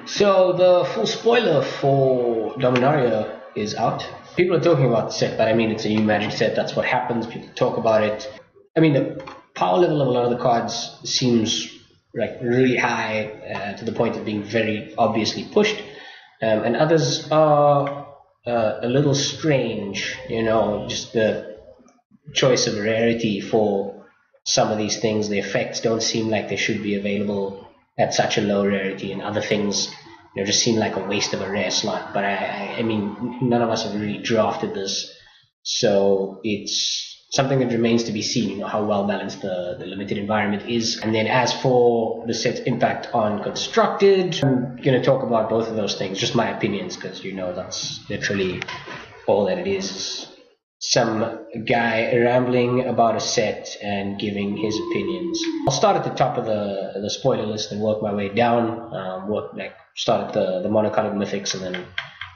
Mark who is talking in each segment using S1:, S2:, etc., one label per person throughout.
S1: So the full spoiler for Dominaria is out. People are talking about the set, but I mean it's a new Magic set. That's what happens. People talk about it. I mean the power level of a lot of the cards seems like really high to the point of being very obviously pushed, and others are a little strange. You know, just the choice of rarity for some of these things. The effects don't seem like they should be available at such a low rarity, and other things, you know, just seem like a waste of a rare slot. But I mean, none of us have really drafted this, so it's something that remains to be seen. You know how well balanced the limited environment is. And then as for the set's impact on constructed, I'm gonna talk about both of those things, just my opinions, because you know that's literally all that it is. Some guy rambling about a set and giving his opinions. I'll start at the top of the spoiler list and work my way down. Start at the monocolored mythics and then,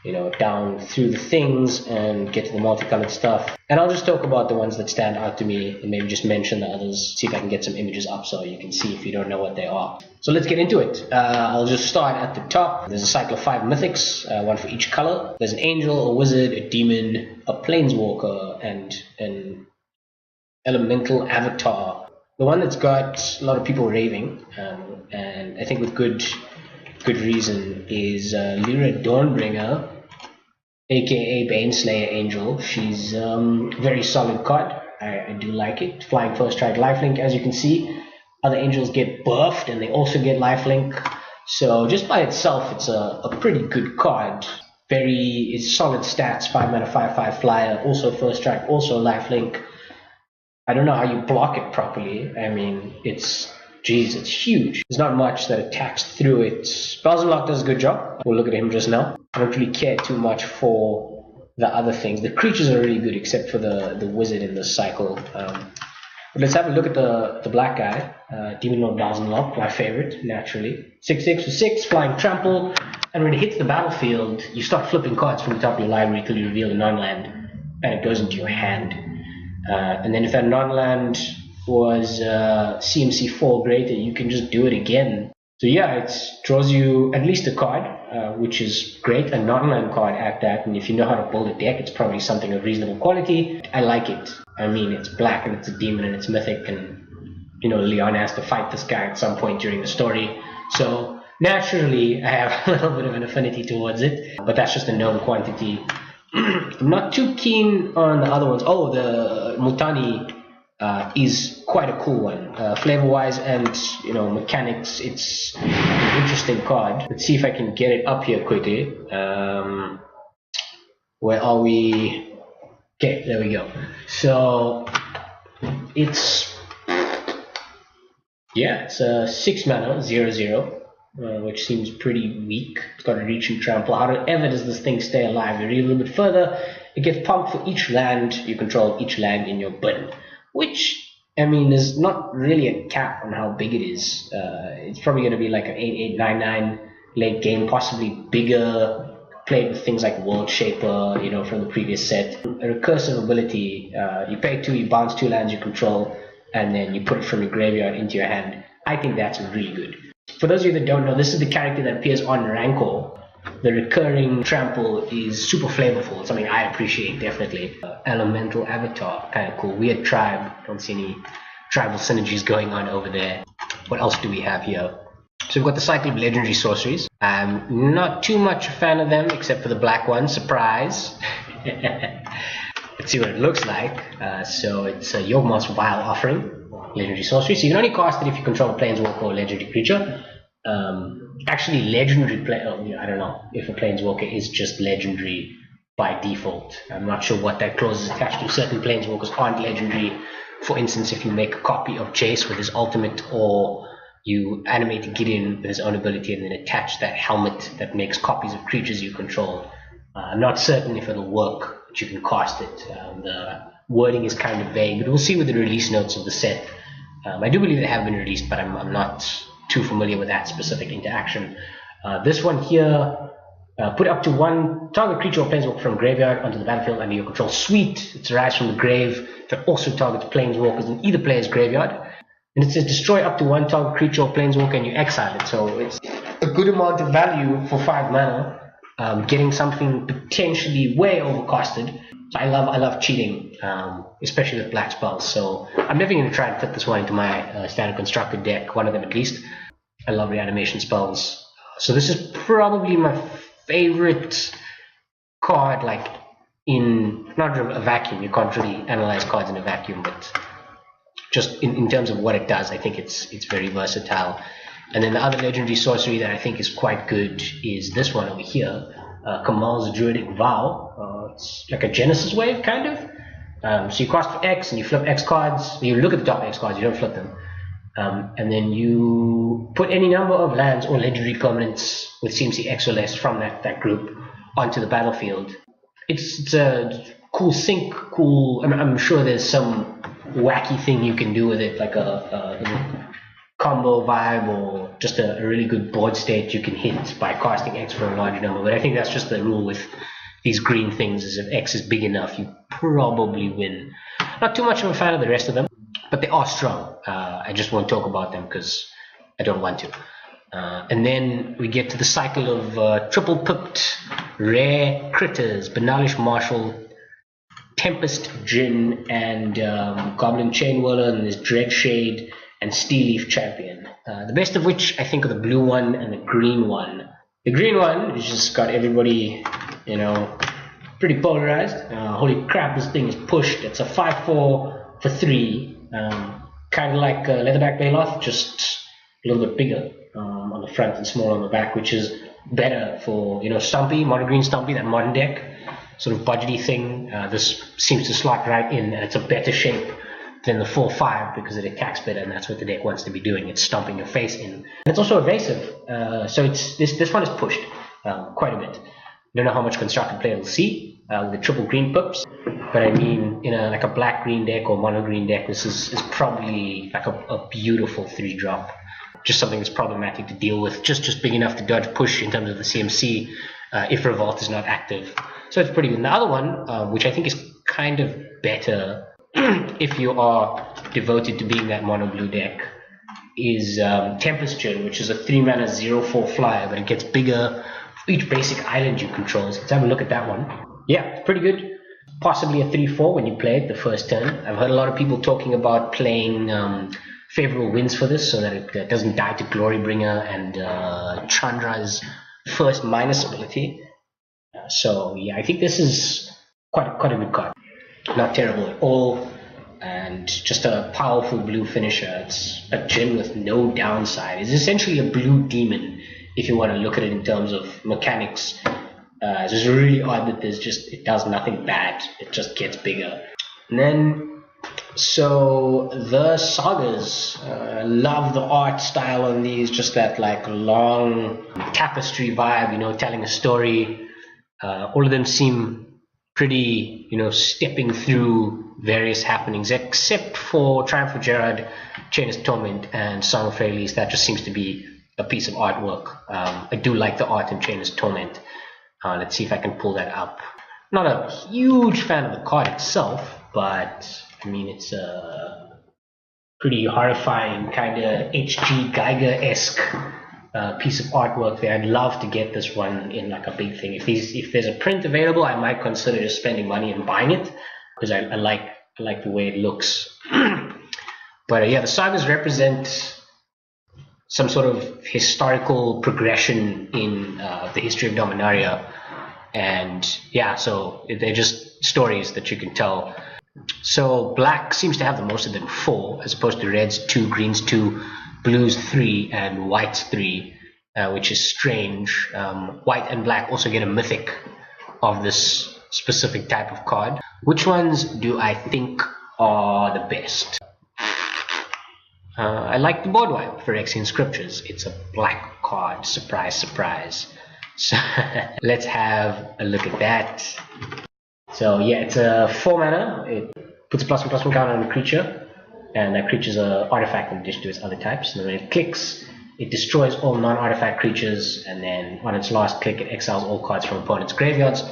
S1: you know, down through the things and get to the multicolored stuff. And I'll just talk about the ones that stand out to me and maybe just mention the others. See if I can get some images up so you can see if you don't know what they are. So let's get into it. I'll just start at the top. There's a cycle of 5 mythics, one for each color. There's an angel, a wizard, a demon, a planeswalker, and an elemental avatar. The one that's got a lot of people raving, and I think with good reason, is Lyra Dawnbringer, aka Baneslayer Angel. She's very solid card. I do like it. Flying first strike lifelink, as you can see. Other angels get buffed and they also get lifelink. So just by itself, it's a pretty good card. It's solid stats, 5 mana, 5/5 flyer, also first strike, also lifelink. I don't know how you block it properly. I mean, it's huge. There's not much that attacks through it. Spells Unlock does a good job. We'll look at him just now. I don't really care too much for the other things. The creatures are really good except for the wizard in the cycle. But let's have a look at the black guy. Demon Lord Spells Unlock, my favorite, naturally. 6/6 for 6, flying trample. And when it hits the battlefield, you start flipping cards from the top of your library till you reveal a non-land. And it goes into your hand. And then if that non-land was CMC 4 greater, you can just do it again. So yeah, it draws you at least a card, which is great, a non-land card at that, and if you know how to build a deck, it's probably something of reasonable quality. I like it. I mean, it's black and it's a demon and it's mythic, and you know, Leon has to fight this guy at some point during the story. So naturally, I have a little bit of an affinity towards it, but that's just a known quantity. I'm not too keen on the other ones. Oh, the Multani is quite a cool one, flavor-wise and, you know, mechanics. It's an interesting card. Let's see if I can get it up here quickly. Where are we? Okay, there we go. So it's a 6 mana 0/0, which seems pretty weak. It's got a reach and trample. However does this thing stay alive? You read a little bit further. It gets pumped for each land you control, each land in your bin. Which, I mean, is not really a cap on how big it is. It's probably going to be like an 8/8/9/9 late game, possibly bigger, played with things like World Shaper, you know, from the previous set. A recursive ability, you pay 2, you bounce 2 lands you control, and then you put it from your graveyard into your hand. I think that's really good. For those of you that don't know, this is the character that appears on Rancor. The recurring trample is super flavorful. It's something I appreciate, definitely. Elemental avatar, kind of cool. Weird tribe. Don't see any tribal synergies going on over there. What else do we have here? So we've got the cycle of legendary sorceries. I'm not too much a fan of them, except for the black one. Surprise! Let's see what it looks like. So it's a Yawgmoth's Vile Offering, legendary sorcery. So you can only cast it if you control a planeswalker or a legendary creature. Actually, legendary I don't know if a planeswalker is just legendary by default. I'm not sure what that clause is attached to. Certain planeswalkers aren't legendary. For instance, if you make a copy of Jace with his ultimate, or you animate Gideon with his own ability and then attach that helmet that makes copies of creatures you control. I'm not certain if it'll work, but you can cast it. The wording is kind of vague, but we'll see with the release notes of the set. I do believe they have been released, but I'm not too familiar with that specific interaction. This one here, put up to 1 target creature or planeswalker from graveyard onto the battlefield under your control. Sweet! It's Rise from the Grave that also targets planeswalkers in either player's graveyard. And it says destroy up to 1 target creature or planeswalker and you exile it. So it's a good amount of value for 5 mana, getting something potentially way overcosted. So I love cheating, especially with black spells. So I'm never going to try and fit this one into my standard constructed deck, one of them at least. I love reanimation spells. So this is probably my favorite card, like in not a vacuum. You can't really analyze cards in a vacuum, but just in terms of what it does, I think it's very versatile. And then the other legendary sorcery that I think is quite good is this one over here, Kamal's Druidic Vow. It's like a Genesis wave, kind of. So you cast for X and you flip X cards. You look at the top X cards, you don't flip them. And then you put any number of lands or legendary permanents with CMC X or less from that group onto the battlefield. It's a cool sync, cool. I'm sure there's some wacky thing you can do with it, like a combo vibe or just a really good board state you can hit by casting X for a large number. But I think that's just the rule with these green things, is if X is big enough, you probably win. Not too much of a fan of the rest of them, but they are strong. I just won't talk about them because I don't want to. And then we get to the cycle of triple pipped rare critters: Banalish Marshal, Tempest Djinn, and Goblin Chain Whirler, and there's Dreadshade and Steelleaf Champion. The best of which I think are the blue one and the green one. The green one has just got everybody, pretty polarized. Holy crap, this thing is pushed. It's a 5/4 for 3. Kind of like Leatherback Baloth, just a little bit bigger on the front and smaller on the back, which is better for, Stumpy, mono green Stumpy, that modern deck, sort of budgety thing. This seems to slot right in, and it's a better shape than the 4/5 because it attacks better, and that's what the deck wants to be doing. It's stomping your face in. And it's also evasive, so this one is pushed quite a bit. Don't know how much constructed play it'll see with the triple green pips, but I mean, in like a black green deck or mono green deck, this is probably like a beautiful 3-drop. Just something that's problematic to deal with, just big enough to dodge push in terms of the CMC if Revolt is not active. So it's pretty good. And the other one, which I think is kind of better if you are devoted to being that mono blue deck, is Tempest Djinn, which is a 3-mana 0/4 flyer, but it gets bigger for each basic island you control. So let's have a look at that one. Yeah, it's pretty good. Possibly a 3/4 when you play it the first turn. I've heard a lot of people talking about playing favorable winds for this so that it doesn't die to Glorybringer and Chandra's first minus ability. So yeah, I think this is quite a good card. Not terrible at all, and just a powerful blue finisher. It's a Djinn with no downside. It's essentially a blue demon if you want to look at it in terms of mechanics. It's just really odd that it does nothing bad. It just gets bigger. And then, so the sagas, love the art style on these, just that like long tapestry vibe, telling a story. All of them seem pretty, stepping through various happenings, except for Triumph of Gerard, Chain of Torment, and Song of Freyalise. That just seems to be a piece of artwork. I do like the art in Chain of Torment. Let's see if I can pull that up. Not a huge fan of the card itself, but I mean, it's a pretty horrifying, kind of H.G. Geiger-esque piece of artwork there. I'd love to get this one in like a big thing. If there's a print available, I might consider just spending money and buying it, because I like the way it looks. But yeah, the sagas represent some sort of historical progression in the history of Dominaria, and yeah, so they're just stories that you can tell. So black seems to have the most of them, 4, as opposed to reds 2, greens 2, blues 3, and whites 3, which is strange. White and black also get a mythic of this specific type of card. Which ones do I think are the best? I like the board wipe for Phyrexian Scriptures. It's a black card. Surprise, surprise. So let's have a look at that. So yeah, it's a 4 mana. It puts a +1/+1 counter on a creature, and that creature's an artifact in addition to its other types. And then when it clicks, it destroys all non-artifact creatures, and then on its last click, it exiles all cards from opponents' graveyards.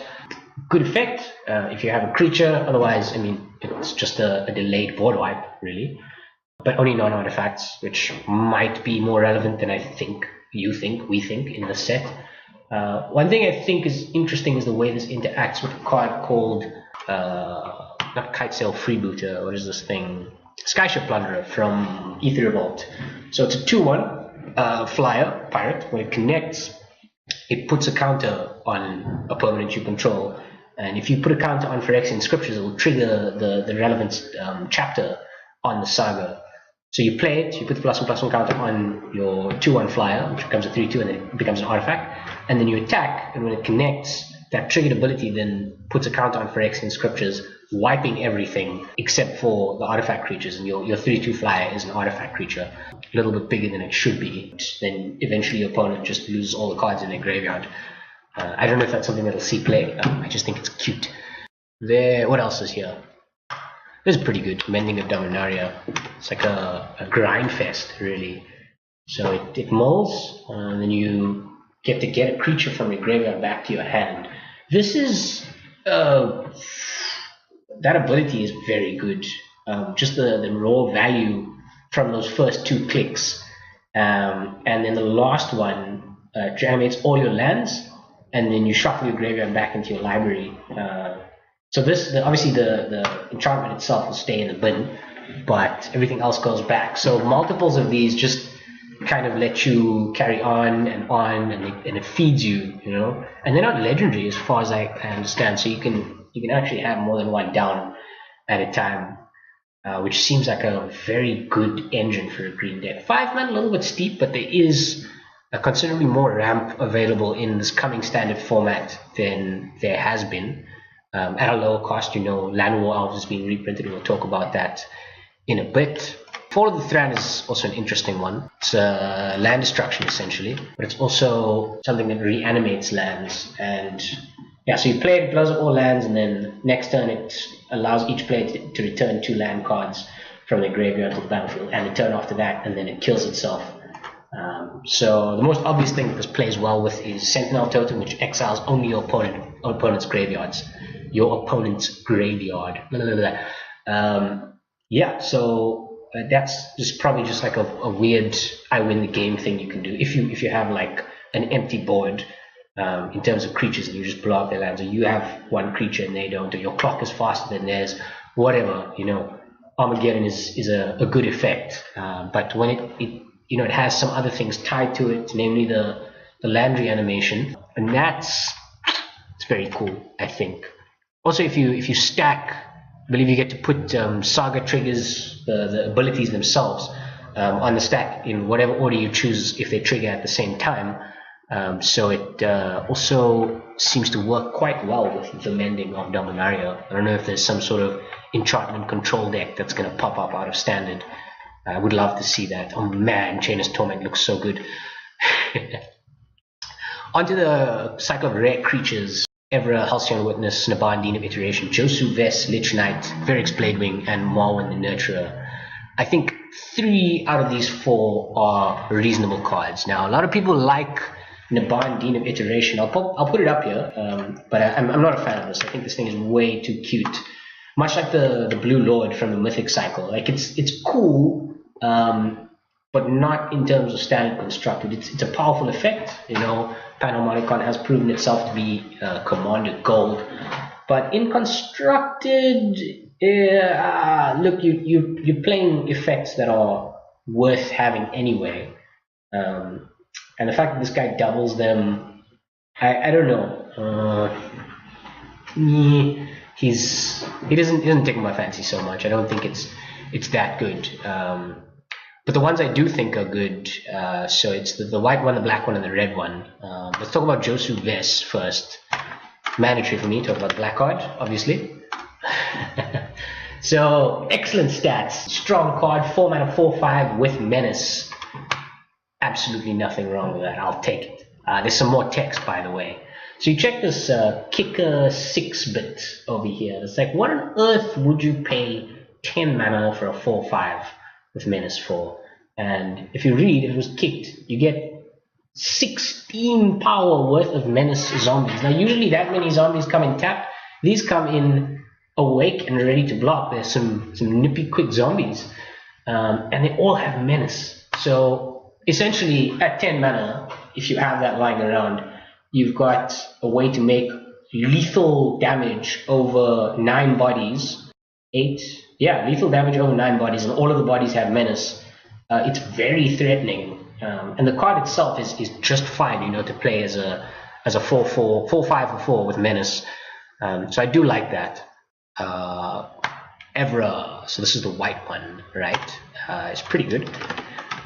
S1: Good effect if you have a creature. Otherwise, I mean, it's just a delayed board wipe, really. But only non-artifacts, which might be more relevant than I think we think in the set. One thing I think is interesting is the way this interacts with a card called not Kitesail Freebooter. What is this thing? Skyship Plunderer from Ether Revolt. So it's a 2/1 flyer pirate. When it connects, it puts a counter on a permanent you control, and if you put a counter on Phyrexian Scriptures, it will trigger the relevant chapter on the saga. So you play it, you put the +1/+1 counter on your 2/1 flyer, which becomes a 3/2, and then it becomes an artifact, and then you attack, and when it connects, that triggered ability then puts a counter on Phyrexian Scriptures, wiping everything except for the artifact creatures, and your 3/2 flyer is an artifact creature, a little bit bigger than it should be. Then eventually your opponent just loses all the cards in their graveyard. I don't know if that's something that'll see play. I just think it's cute. What else is here? This is pretty good. Mending of Dominaria. It's like a grind fest, really. So it molds, and then you get to get a creature from your graveyard back to your hand. This is that ability is very good. Just the raw value from those first 2 clicks, and then the last one animates all your lands, and then you shuffle your graveyard back into your library. So obviously the enchantment itself will stay in the bin, but everything else goes back. So multiples of these just kind of let you carry on, and it feeds you, you know. And they're not legendary as far as I understand, so you can actually have more than one down at a time, which seems like a very good engine for a green deck. 5 mana, a little bit steep, but there is considerably more ramp available in this coming standard format than there has been. At a lower cost, you know, Land War Elves is being reprinted. We'll talk about that in a bit. Fall of the Thran is also an interesting one. It's land destruction, essentially, but it's also something that reanimates lands. And yeah, so you play it, blows up all lands, and then next turn it allows each player to return 2 land cards from their graveyard to the battlefield, and the turn after that, and then it kills itself. So the most obvious thing that this plays well with is Sentinel Totem, which exiles only your opponent's graveyards. Your opponent's graveyard. Yeah, so that's just probably just like a weird I win the game thing you can do if you have like an empty board in terms of creatures, and you just blow up their lands, or you have one creature and they don't, or your clock is faster than theirs, whatever, you know. Armageddon is a good effect, but when it has some other things tied to it, namely the land reanimation, and it's very cool, I think. Also, if you stack, I believe you get to put saga triggers, the abilities themselves, on the stack in whatever order you choose if they trigger at the same time. So it also seems to work quite well with the mending of Dominaria. I don't know if there's some sort of enchantment control deck that's going to pop up out of standard. I would love to see that. Oh man, Chainless Torment looks so good. Onto the cycle of rare creatures. Evra, Halcyon Witness, Naban, Dean of Iteration, Josu, Ves, Lich Knight, Verix Bladewing, and Marwyn the Nurturer. I think 3 out of these 4 are reasonable cards. Now, a lot of people like Naban, Dean of Iteration. I'll put it up here, but I'm not a fan of this. I think this thing is way too cute. Much like the Blue Lord from the Mythic cycle. Like it's cool, but not in terms of standard constructed. It's a powerful effect, you know. Panharmonicon has proven itself to be Commander Gold, but in constructed, look, you're playing effects that are worth having anyway, and the fact that this guy doubles them, I don't know. He doesn't take my fancy so much. I don't think it's that good. But the ones I do think are good, so it's the white one, the black one, and the red one. Let's talk about Josu Ves first. Mandatory for me to talk about the black card, obviously. So, excellent stats. Strong card, 4 mana, 4/5 with Menace. Absolutely nothing wrong with that. I'll take it. There's some more text, by the way. So you check this Kicker 6-bit over here. It's like, what on earth would you pay 10 mana for a 4/5? With Menace 4, and if you read, if it was kicked, you get 16 power worth of Menace zombies. Now usually that many zombies come in tapped. These come in awake and ready to block. There's some nippy quick zombies, and they all have Menace. So essentially at 10 mana, if you have that lying around, you've got a way to make lethal damage over 9 bodies. 8, yeah, lethal damage over 9 bodies, and all of the bodies have menace. It's very threatening, and the card itself is just fine, you know, to play as a 4/4, 4/5 or 4 with menace. So I do like that. Evra, so this is the white one, right? It's pretty good.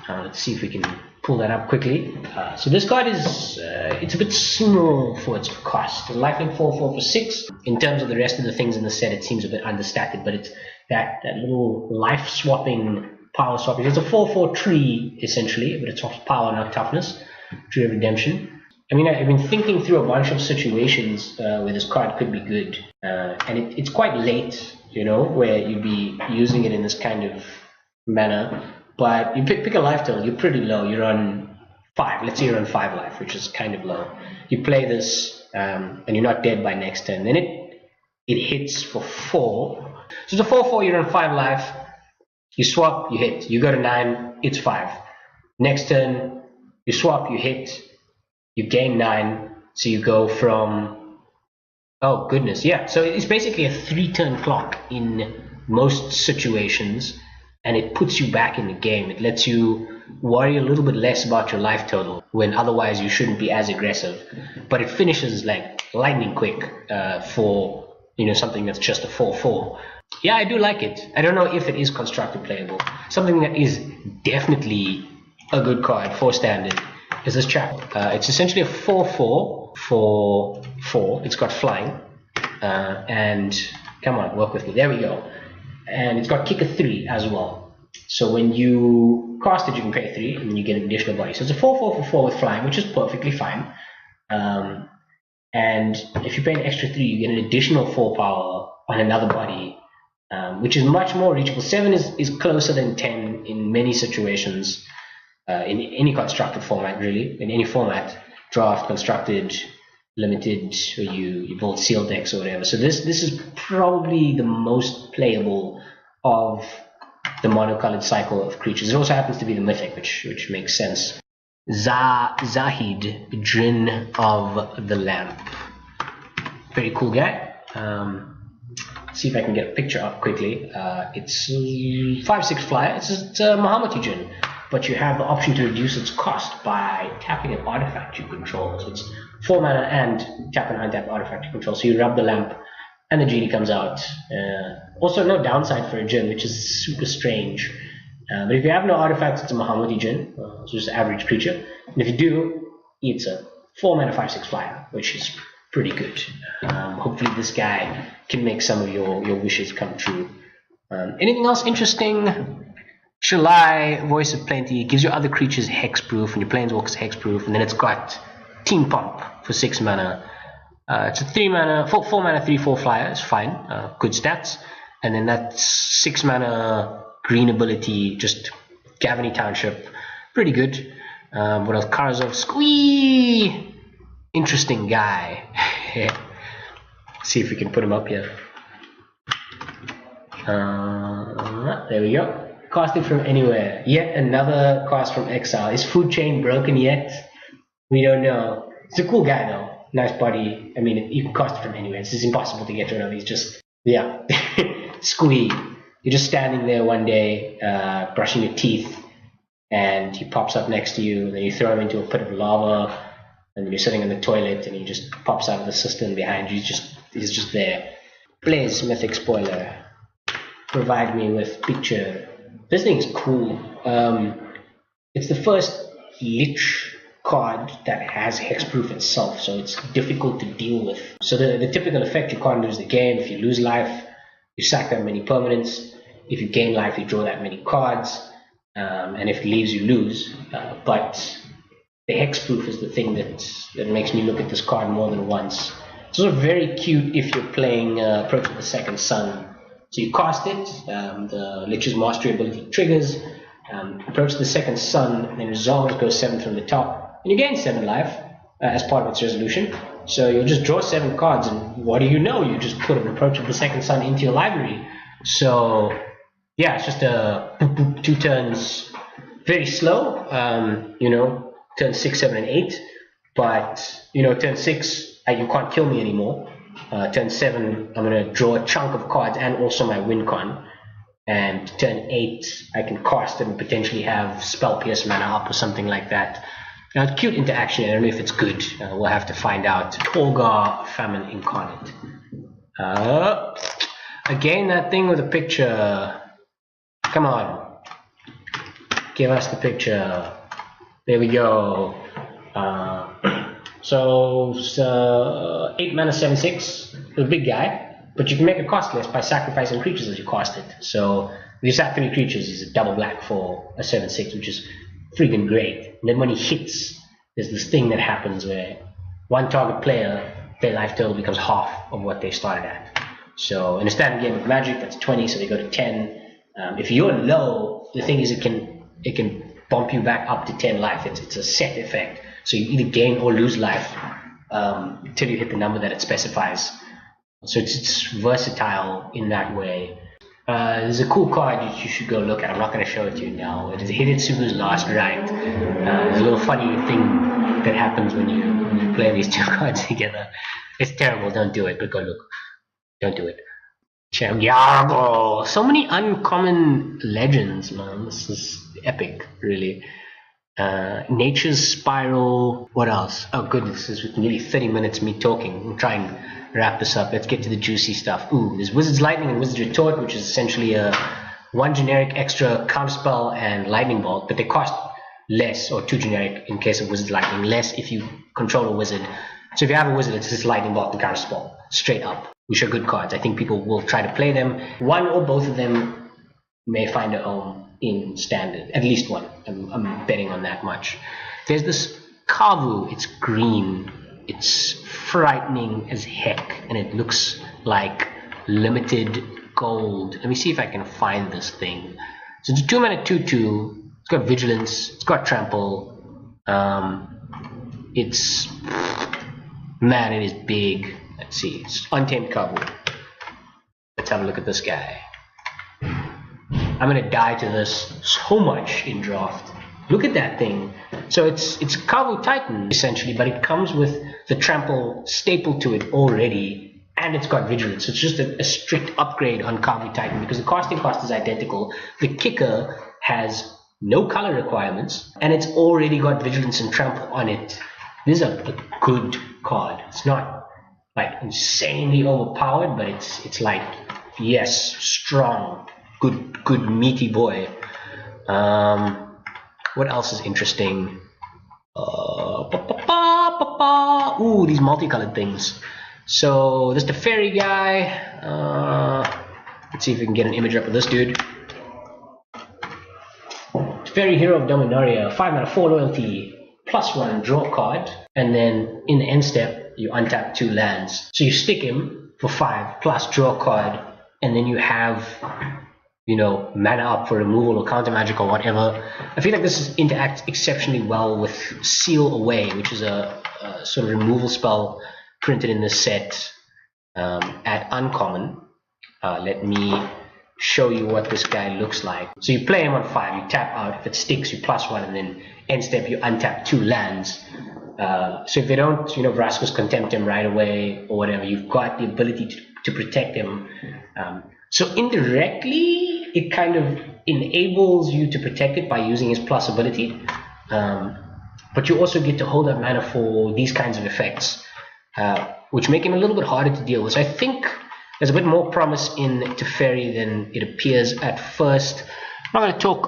S1: Let's see if we can pull that up quickly. So this card is it's a bit small for its cost. The lifelink 4/4 for 6. In terms of the rest of the things in the set, it seems a bit understated, but it's that little life swapping, power swapping. It's a 4/4 tree essentially, but it's off power, not toughness. Tree of Redemption. I mean, I've been thinking through a bunch of situations where this card could be good, and it's quite late, you know, where you'd be using it in this kind of manner. But you pick a life total, you're pretty low. You're on 5. Let's say you're on 5 life, which is kind of low. You play this, and you're not dead by next turn. Then it hits for 4. So it's a 4/4. You're on 5 life. You swap, you hit. You go to 9. It's 5. Next turn, you swap, you hit. You gain 9, so you go from, oh goodness, yeah, so it's basically a 3-turn clock in most situations, and it puts you back in the game. It lets you worry a little bit less about your life total when otherwise you shouldn't be as aggressive, but it finishes like lightning quick for, you know, something that's just a 4/4. Yeah, I do like it. I don't know if it is constructed playable. Something that is definitely a good card for standard is this chap. It's essentially a 4/4 for 4. It's got flying, and come on, work with me. There we go. And it's got kick of 3 as well. So when you cast it, you can pay 3, and then you get an additional body. So it's a 4/4 for 4 with flying, which is perfectly fine. And if you pay an extra 3, you get an additional 4 power on another body, which is much more reachable. 7 is closer than 10 in many situations. In any constructed format, really, in any format, draft, constructed, limited, or you build sealed decks or whatever. So this is probably the most playable of the monocolored cycle of creatures. It also happens to be the mythic, which makes sense. Zahid, Djinn of the Lamp. Very cool guy. See if I can get a picture up quickly. It's 5/6 flyer. It's a Mahamati Djinn, but you have the option to reduce its cost by tapping an artifact you control. So it's 4 mana and tap an untap artifact you control. So you rub the lamp and the genie comes out. Also no downside for a Djinn, which is super strange. But if you have no artifacts, it's a Mahamati Djinn, so just an average creature. And if you do, it's a 4 mana 5/6 flyer, which is pretty good. Hopefully this guy can make some of your wishes come true. Anything else interesting? Shalai, Voice of Plenty, gives your other creatures hexproof, and your planeswalkers hexproof, and then it's got Team Pump for 6 mana. It's a 4 mana 3/4 flyer. It's fine, good stats. And then that's 6 mana green ability, just Gavany Township, pretty good. What else? Karazov, Squee, interesting guy. See if we can put him up here. There we go. Casting from anywhere. Yet another cast from exile. Is Food Chain broken yet? We don't know. It's a cool guy though. Nice body. I mean, you can cast it from anywhere. It's just impossible to get rid of. He's just, yeah. Squee. You're just standing there one day, brushing your teeth, and he pops up next to you, and then you throw him into a pit of lava, and then you're sitting in the toilet, and he just pops out of the cistern behind you. He's just there. Blaze Mythic Spoiler. Provide me with picture. This thing's cool. It's the first Lich card that has hexproof itself, so it's difficult to deal with. So the typical effect, you can't lose the game. If you lose life, you sack that many permanents. If you gain life, you draw that many cards. And if it leaves, you lose. But the hexproof is the thing that makes me look at this card more than once. It's also very cute if you're playing Approach of the Second Sun. So you cast it, the Lich's Mastery ability triggers, Approach the Second Sun, and then resolves, goes 7 from the top, and you gain 7 life as part of its resolution. So you'll just draw 7 cards, and what do you know? You just put an Approach of the Second Sun into your library. So yeah, it's just a boop, boop, 2 turns, very slow, turn 6, 7, and 8. But, turn 6, you can't kill me anymore. Turn 7, I'm going to draw a chunk of cards and also my win con. And turn 8, I can cast it and potentially have Spell Pierce mana up or something like that. Now, cute interaction. I don't know if it's good. We'll have to find out. Torgar Famine Incarnate. Again, that thing with the picture. Come on. Give us the picture. There we go. So 8 mana, 7/6. A big guy. But you can make it cost less by sacrificing creatures as you cast it. So if you sack 3 creatures, he's a double black for a 7/6, which is freaking great. And then when he hits, there's this thing that happens where one target player, their life total becomes half of what they started at. So in a standard game of Magic, that's 20, so they go to 10. If you're low, the thing is it can bump you back up to 10 life. It's a set effect. So you either gain or lose life till you hit the number that it specifies. So it's versatile in that way. There's a cool card you should go look at. I'm not going to show it to you now. It is Hidetsugu's Last Rite. There's a little funny thing that happens when you play these two cards together. It's terrible. Don't do it, but go look. Don't do it. Yarbo! So many uncommon legends, man. This is epic, really. Nature's Spiral. What else? Oh goodness, this is nearly 30 minutes me talking. I'm trying to wrap this up. Let's get to the juicy stuff. Ooh, there's Wizard's Lightning and Wizard's Retort, which is essentially a 1 generic extra counterspell and lightning bolt, but they cost less, or 2 generic in case of Wizard's Lightning, less if you control a wizard. So if you have a wizard, it's just lightning bolt and counterspell, straight up, which are good cards. I think people will try to play them. One or both of them may find a home in standard, at least one. I'm betting on that much. There's this Kavu. It's green. It's frightening as heck, and it looks like limited gold. Let me see if I can find this thing. So it's a 2 mana 2/2. It's got vigilance. It's got trample. It's man, it is big. Let's see. It's Untamed Kavu. Let's have a look at this guy. I'm gonna die to this so much in draft. Look at that thing. So it's Kavu Titan essentially, but it comes with the trample stapled to it already, and it's got vigilance. So it's just a strict upgrade on Kavu Titan because the casting cost is identical. The kicker has no color requirements, and it's already got vigilance and trample on it. This is a good card. It's not like insanely overpowered, but it's like, yes, strong, good meaty boy. What else is interesting? Ooh, these multicolored things. So there's the fairy guy. Let's see if we can get an image up of this dude. Fairy Hero of Dominaria, 5 mana 4 loyalty, +1, draw a card, and then in the end step you untap 2 lands. So you stick him for 5 plus draw a card, and then you have, mana up for removal or counter magic or whatever. I feel like this interacts exceptionally well with Seal Away, which is a sort of removal spell printed in this set at uncommon. Let me show you what this guy looks like. So you play him on 5, you tap out. If it sticks, you +1, and then end step you untap 2 lands. So if they don't, Vraska's Contempt him right away or whatever, you've got the ability to protect him. So indirectly, it kind of enables you to protect it by using his plus ability. But you also get to hold up mana for these kinds of effects, which make him a little bit harder to deal with. So I think there's a bit more promise in Teferi than it appears at first. I'm not going to talk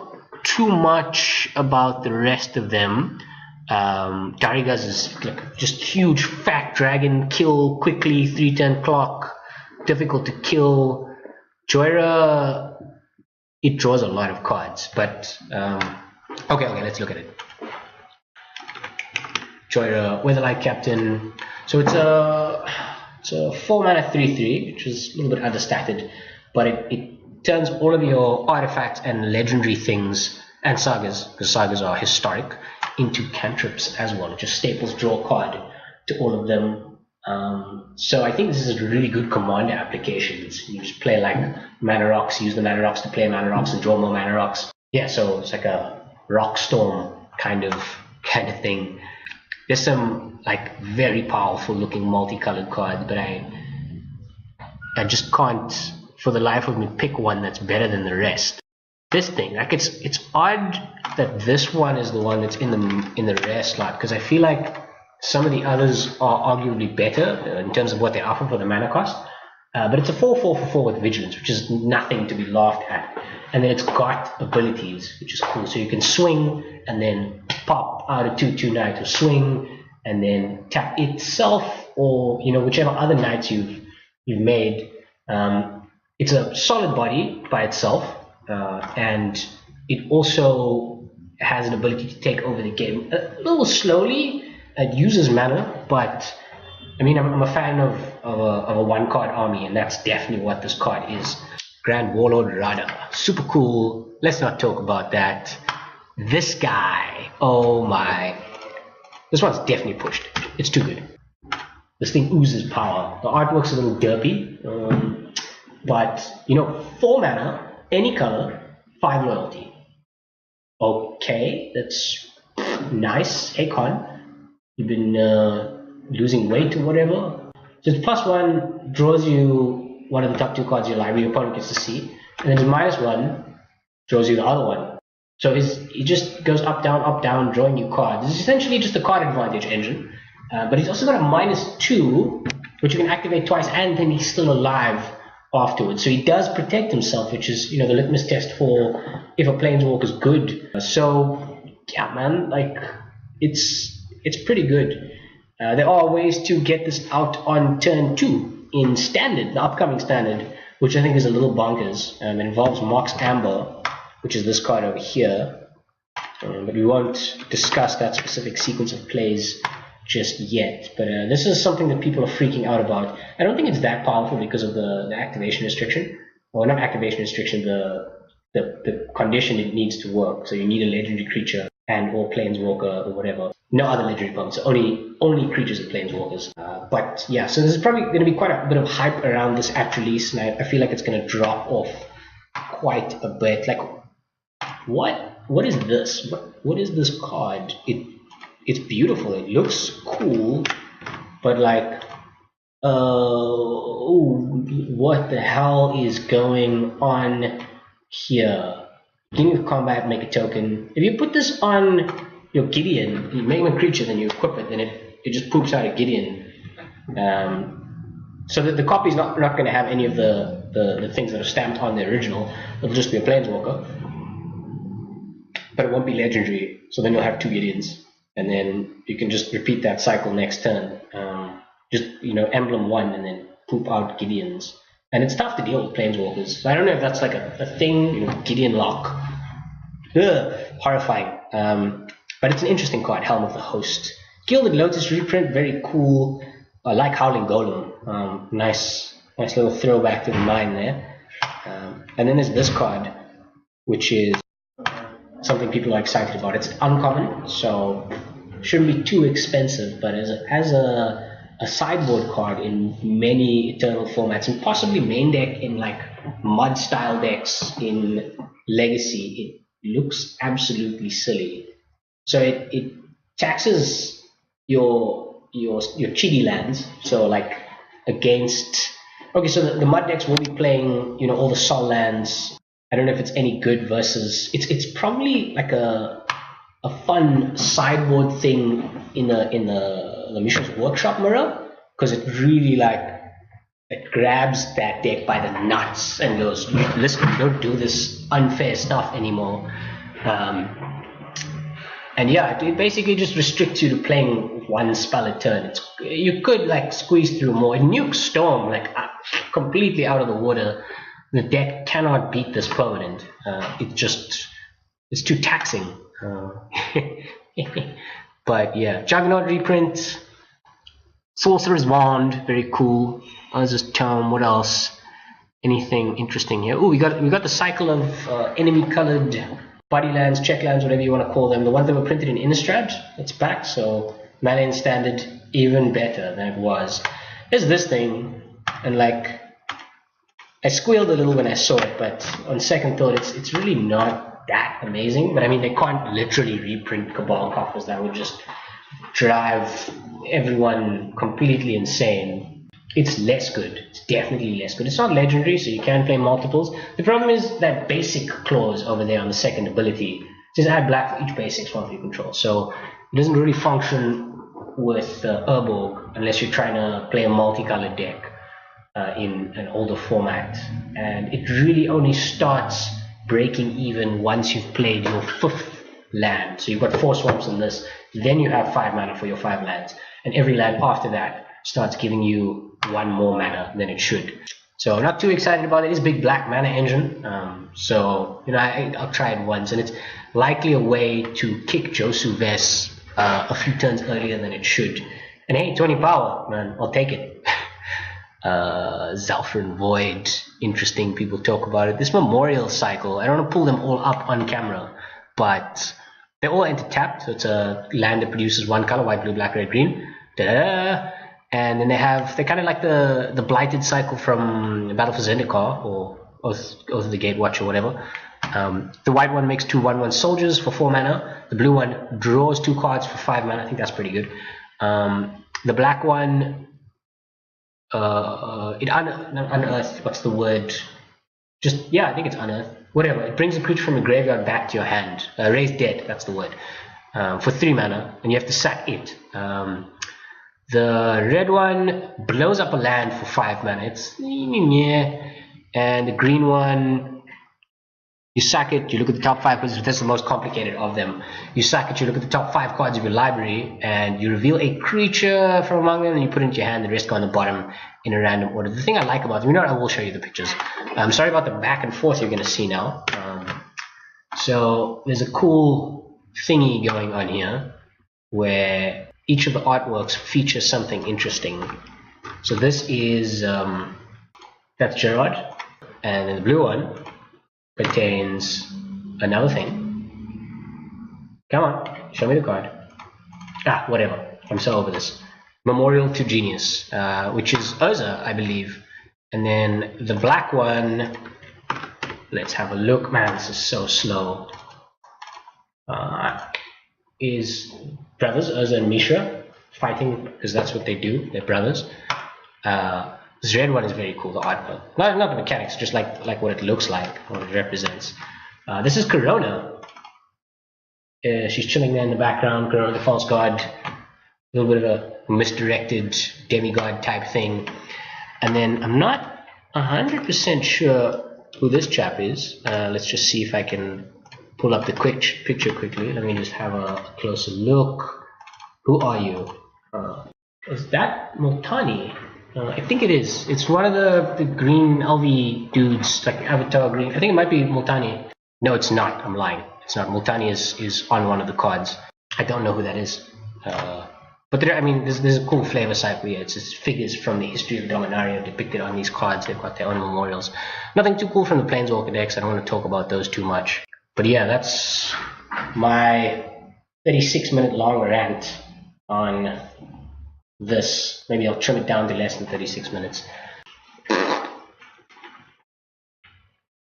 S1: too much about the rest of them. Dariga's is like just huge fat dragon, kill quickly, 3-turn clock, difficult to kill. Joyra, it draws a lot of cards, but okay, let's look at it. Joyra, Weatherlight Captain. So it's a 4 mana 3/3, which is a little bit understated, but it turns all of your artifacts and legendary things and sagas, because sagas are historic, into cantrips as well. It just staples draw a card to all of them. So I think this is a really good commander applications. You just play like mana rocks, use the mana rocks to play mana rocks and draw more mana rocks. Yeah, so it's like a rock storm kind of thing. There's some like very powerful looking multicolored cards, but I just can't for the life of me pick one that's better than the rest. This thing, like it's odd that this one is the one that's in the rare slot, because I feel like some of the others are arguably better in terms of what they offer for the mana cost. But it's a 4/4 for 4 with vigilance, which is nothing to be laughed at. And then it's got abilities, which is cool. So you can swing and then pop out a 2/2 knight, or swing and then tap itself, or whichever other knights you've made. It's a solid body by itself, and it also has an ability to take over the game a little slowly. It uses mana, but I mean, I'm a fan of a one-card army, and that's definitely what this card is. Grand Warlord Rada, super cool. Let's not talk about that. This guy, oh my, this one's definitely pushed. It's too good. This thing oozes power. The artwork's a little derpy, but 4 mana, any color, 5 loyalty. Okay, that's nice. Hey Con, you've been losing weight or whatever. So the +1 draws you one of the top 2 cards in your library, your opponent gets to see, and then the -1 draws you the other one. So it just goes up, down, drawing you cards. It's essentially just a card advantage engine, but he's also got a -2, which you can activate twice, and then he's still alive afterwards. So he does protect himself, which is the litmus test for if a planeswalker is good. So yeah, man, like it's pretty good. There are ways to get this out on turn 2 in standard, the upcoming standard, which I think is a little bonkers. It involves Mox Amber, which is this card over here, but we won't discuss that specific sequence of plays just yet. But this is something that people are freaking out about. I don't think it's that powerful because of the activation restriction, or not activation restriction, the condition it needs to work. So you need a legendary creature and or planeswalker or whatever. No other legendary pumps, only creatures and planeswalkers. But yeah, so there's probably going to be quite a bit of hype around this at release, and I feel like it's going to drop off quite a bit. Like, what is this? What is this card? It's beautiful. It looks cool, but like, what the hell is going on here? Beginning of combat, make a token. If you put this on your Gideon, you make him a creature, then you equip it, then it just poops out a Gideon. So that the copy's not going to have any of the things that are stamped on the original. It'll just be a planeswalker, but it won't be legendary. So then you'll have 2 Gideons, and then you can just repeat that cycle next turn. Just emblem 1 and then poop out Gideons. And it's tough to deal with planeswalkers. So I don't know if that's like a thing, Gideon lock. Ugh, horrifying. But it's an interesting card, Helm of the Host. Gilded Lotus reprint, very cool. I like Howling Golem. Nice little throwback to the mine there. And then there's this card, which is something people are excited about. It's uncommon, so shouldn't be too expensive, but as a sideboard card in many Eternal formats, and possibly main deck in like mud style decks in Legacy, it looks absolutely silly. So it taxes your chidi lands. So like against, okay, so the mud decks will be playing all the sol lands. I don't know if it's any good versus it's probably like a fun sideboard thing in the Mishra's Workshop mirror, because it really it grabs that deck by the nuts and goes, listen, don't do this unfair stuff anymore. And yeah, it basically just restricts you to playing 1 spell a turn. You could like squeeze through more. It nukes Storm completely out of the water. The deck cannot beat this permanent. It's too taxing. But yeah, Juggernaut reprint, Sorcerer's Wand, very cool. Urza's Tome. What else? Anything interesting here? Oh, we got the cycle of enemy colored body lands, check lands, whatever you want to call them. The ones that were printed in Innistrad, it's back. So mana in standard, even better than it was. There's this thing, and like, I squealed a little when I saw it, but on second thought, it's really not not that amazing, but I mean, they can't literally reprint Cabal coffers. That would just drive everyone completely insane. It's less good. It's definitely less good. It's not legendary, so you can play multiples. The problem is that basic clause over there on the second ability says add black for each basic swamp you control. So it doesn't really function with Urborg unless you're trying to play a multicolored deck in an older format. And it really only starts breaking even once you've played your 5th land. So you've got 4 swamps in this, then you have 5 mana for your 5 lands. And every land after that starts giving you 1 more mana than it should. So I'm not too excited about it. It's a big black mana engine. So, you know, I'll try it once, and it's likely a way to kick Josu Ves a few turns earlier than it should. And hey, 20 power, man, I'll take it. Zalfrin Void, interesting, people talk about it. This Memorial Cycle, I don't want to pull them all up on camera, but they're all enter-tapped, so it's a land that produces 1 color, white, blue, black, red, green. Da-da-da. And then they're kind of like the Blighted Cycle from Battle for Zendikar, or Oath of the Gatewatch, or whatever. The white one makes 2 1/1 soldiers for 4 mana. The blue one draws 2 cards for 5 mana. I think that's pretty good. The black one, it unearth. What's the word? I think it's unearth. Whatever. It brings a creature from the graveyard back to your hand. Raise dead. That's the word. For 3 mana, and you have to sack it. The red one blows up a land for 5 mana. It's and the green one, you sack it, you look at the top 5 cards. That's the most complicated of them. You sack it, you look at the top 5 cards of your library, and you reveal a creature from among them, and you put it into your hand. The rest go on the bottom in a random order. The thing I like about them, I will show you the pictures. I'm sorry about the back and forth you're going to see now. So there's a cool thingy going on here where each of the artworks features something interesting. So this is that's Gerard, and then the blue one contains another thing. Come on, show me the card. Whatever. I'm so over this. Memorial to Genius, which is Urza, I believe. And then the black one, let's have a look. Man, this is so slow. Is brothers, Urza and Mishra, fighting, because that's what they do. They're brothers. This red one is very cool, the artwork. Not the mechanics, just like what it looks like, what it represents. This is Corona. She's chilling there in the background, Corona the False God. A little bit of a misdirected demigod type thing. And then I'm not 100% sure who this chap is. Let's just see if I can pull up the picture quickly. Let me just have a closer look. Who are you? Is that Multani? I think it is. It's one of the green LV dudes, like Avatar green. I think it might be Multani. No, it's not. I'm lying. It's not. Multani is on one of the cards. I don't know who that is. But there's a cool flavor cycle here. It's just figures from the history of Dominaria depicted on these cards. They've got their own memorials. Nothing too cool from the Planeswalker decks. I don't want to talk about those too much. But yeah, that's my 36-minute long rant on this. Maybe I'll trim it down to less than 36 minutes.